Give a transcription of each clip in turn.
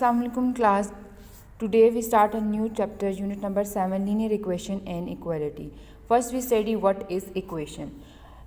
Assalamualaikum class. Today we start a new chapter, unit number 7, linear equation and equality. First we study what is equation.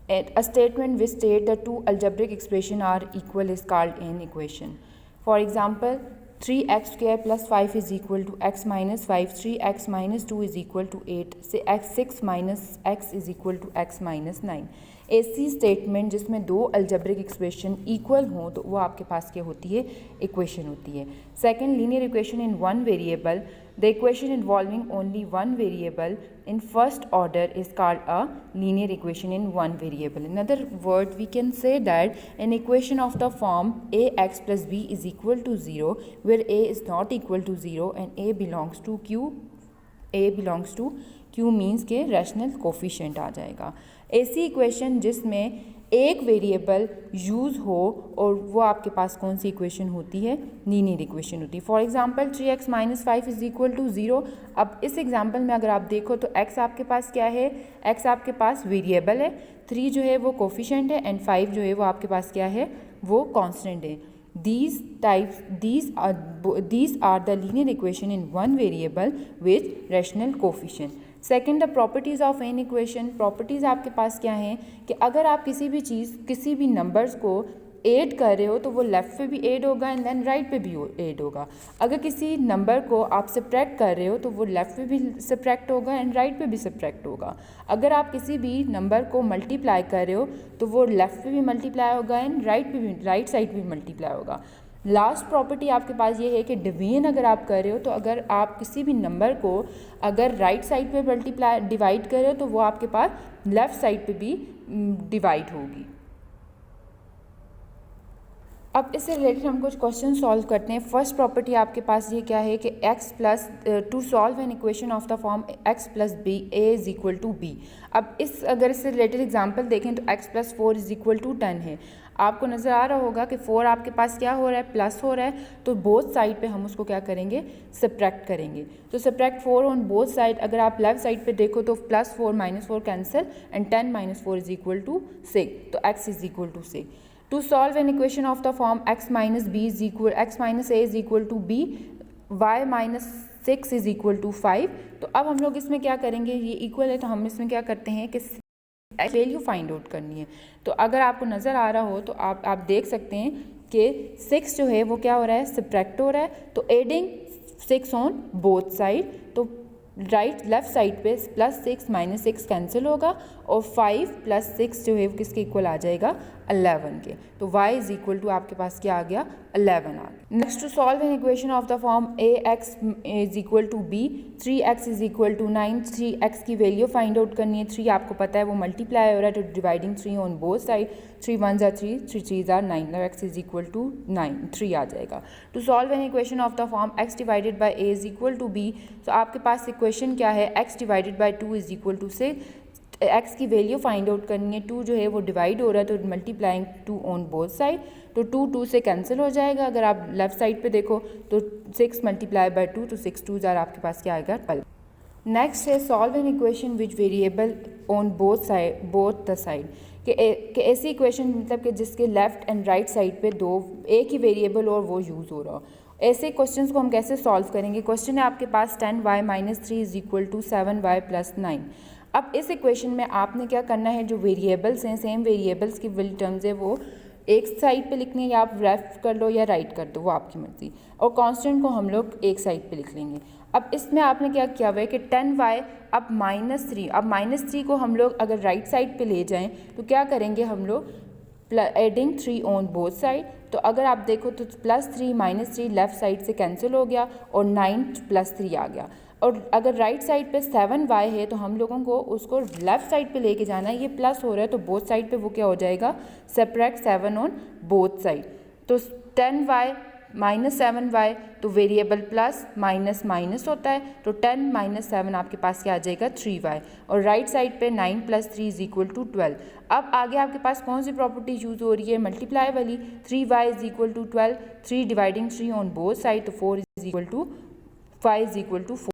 A statement which state that two algebraic expressions are equal is called an equation. For example, 3x square plus 5 is equal to x minus 5, 3x minus 2 is equal to 8, say x 6 minus x is equal to x minus 9. ऐसी statement जिसमें दो algebraic expression equal हों तो वो आपके पास क्या होती है, इक्वेशन होती है. Second, linear equation in one variable. The equation involving only one variable in first order is called a linear equation in one variable. In other words, we can say that an equation of the form ax plus b is equal to 0 where a is not equal to 0 and a belongs to q means के rational coefficient आ जाएगा. ऐसी equation जिसमें एक variable use हो और वो आपके पास कौन सी इक्वेशन होती है, लीनियर इक्वेशन होती है. For example 3x minus 5 is equal to 0. अब इस एग्जांपल में अगर आप देखो तो x आपके पास क्या है, x आपके पास वेरिएबल है, 3 जो है वो कोफिशिएंट है एंड 5 जो है वो आपके पास क्या है, वो कांस्टेंट है. These are the linear equation in one variable with rational coefficient. Second, the properties of an equation. Properties आपके पास क्या हैं कि अगर आप किसी भी चीज़, किसी भी नंबर्स को ऐड कर रहे हो तो वो लेफ़्ट पे भी ऐड होगा एंड देन राइट पे भी ऐड होगा. अगर किसी नंबर को आप सब्ट्रैक्ट कर रहे हो तो वो लेफ़्ट पे भी सब्ट्रैक्ट होगा एंड राइट पे भी सब्ट्रैक्ट होगा. अगर आप किसी भी नंबर को मल्टीप्लाई कर रहे हो तो वो लेफ़्ट पे भी मल्टीप्लाई होगा एंड राइट साइड पे भी मल्टीप्लाई होगा. लास्ट प्रॉपर्टी आपके पास ये है कि डिवीजन अगर आप कर रहे हो तो अगर आप किसी भी नंबर को अगर राइट साइड पे डिवाइड कर रहे हो तो वो आपके पास लेफ़्ट साइड पे भी डिवाइड होगी. अब इससे रिलेटेड हम कुछ क्वेश्चन सॉल्व करते हैं. फर्स्ट प्रॉपर्टी आपके पास ये क्या है कि x plus to solve an equation of the form x plus B A is equal to B. अब अगर इससे रिलेटेड एग्जांपल देखें तो x plus 4 is equal to 10 है. आपको नज़र आ रहा होगा कि 4 आपके पास क्या हो रहा है, प्लस हो रहा है, तो बोथ साइड पे हम उसको क्या करेंगे, सब्ट्रैक्ट करेंगे. तो सब्ट्रैक्ट 4 ऑन बोथ साइड. अगर आप लेफ्ट साइड पे देखो तो plus 4 minus 4 cancel and 10 minus 4 is equal to 6, तो x is equal to 6. To solve an equation of the form x minus a is equal to b, y minus 6 is equal to 5. तो अब हम लोग इसमें क्या करेंगे, ये equal है तो हम इसमें क्या करते हैं कि वैल्यू फाइंड आउट करनी है. तो अगर आपको नज़र आ रहा हो तो आप देख सकते हैं कि 6 जो है वो क्या हो रहा है, सब्ट्रैक्ट हो रहा है. तो एडिंग 6 ऑन बोथ साइड, तो लेफ्ट साइड पे प्लस 6 माइनस 6 कैंसिल होगा और 5 प्लस 6 जो है वो किसके इक्वल आ जाएगा, 11 के. तो y इज इक्वल टू आपके पास क्या आ गया, 11 आ गया. Next, to solve an equation of the form ax is equal to b, 3x is equal to 9. 3x की वैल्यू फाइंड आउट करनी है. 3 आपको पता है वो मल्टीप्लाई हो रहा है, तो डिवाइडिंग 3 ऑन बोथ साइड. 3 1 ज़ा 3, 3 3 ज़ा 9, x इज इक्वल टू 9, 3 आ जाएगा. To solve an equation of the form x divided by a is equal to b. तो आपके पास इक्वेशन क्या है, x divided by 2 is equal to 6. x की वैल्यू फाइंड आउट करनी है. 2 जो है वो डिवाइड हो रहा है तो मल्टीप्लाइंग 2 ऑन बोथ साइड, तो 2 से कैंसिल हो जाएगा. अगर आप लेफ्ट साइड पे देखो तो 6 मल्टीप्लाई बाय 2, तो 6 2 ज़ार आपके पास क्या आएगा, 12. नेक्स्ट है solve an equation which variable on both the side. कि ऐसी इक्वेशन मतलब कि जिसके लेफ्ट एंड राइट साइड पे एक ही वेरिएबल और वो यूज़ हो रहा हो. ऐसे क्वेश्चंस को हम कैसे सॉल्व करेंगे. क्वेश्चन है आपके पास 10y minus 3 is equal to 7y plus 9. अब इस इक्वेशन में आपने क्या करना है, जो वेरिएबल्स हैं, सेम वेरिएबल्स की वैल्यू टर्म्स है वो एक साइड पे लिखनी है, या आप लेफ्ट कर लो या राइट कर दो, वो आपकी मर्जी. और कांस्टेंट को हम लोग एक साइड पे लिख लेंगे. अब इसमें आपने क्या किया हुआ है कि 10y अब -3, अब -3 को हम लोग अगर राइट साइड पे ले जाएं तो क्या करेंगे हम लोग, एडिंग 3 ऑन बोथ साइड. तो अगर आप देखो तो +3 -3 लेफ्ट साइड से कैंसिल हो गया और 9 + 3 आ गया. और अगर राइट साइड पे 7y है तो हम लोगों को उसको लेफ़्ट साइड पे लेके जाना है. ये प्लस हो रहा है तो बोथ साइड पे वो क्या हो जाएगा, सब्ट्रैक्ट 7 ऑन बोथ साइड. तो 10y माइनस 7y, तो वेरिएबल प्लस माइनस माइनस होता है, तो 10 माइनस 7 आपके पास क्या आ जाएगा, 3y. और राइट साइड पे 9 + 3 इज इक्वल टू 12. अब आगे आपके पास कौन सी प्रॉपर्टी यूज़ हो रही है, मल्टीप्लाई वाली. 3y is equal to 12, 3 dividing 3 on both side, तो 4 is equal to 5 is equal to 4.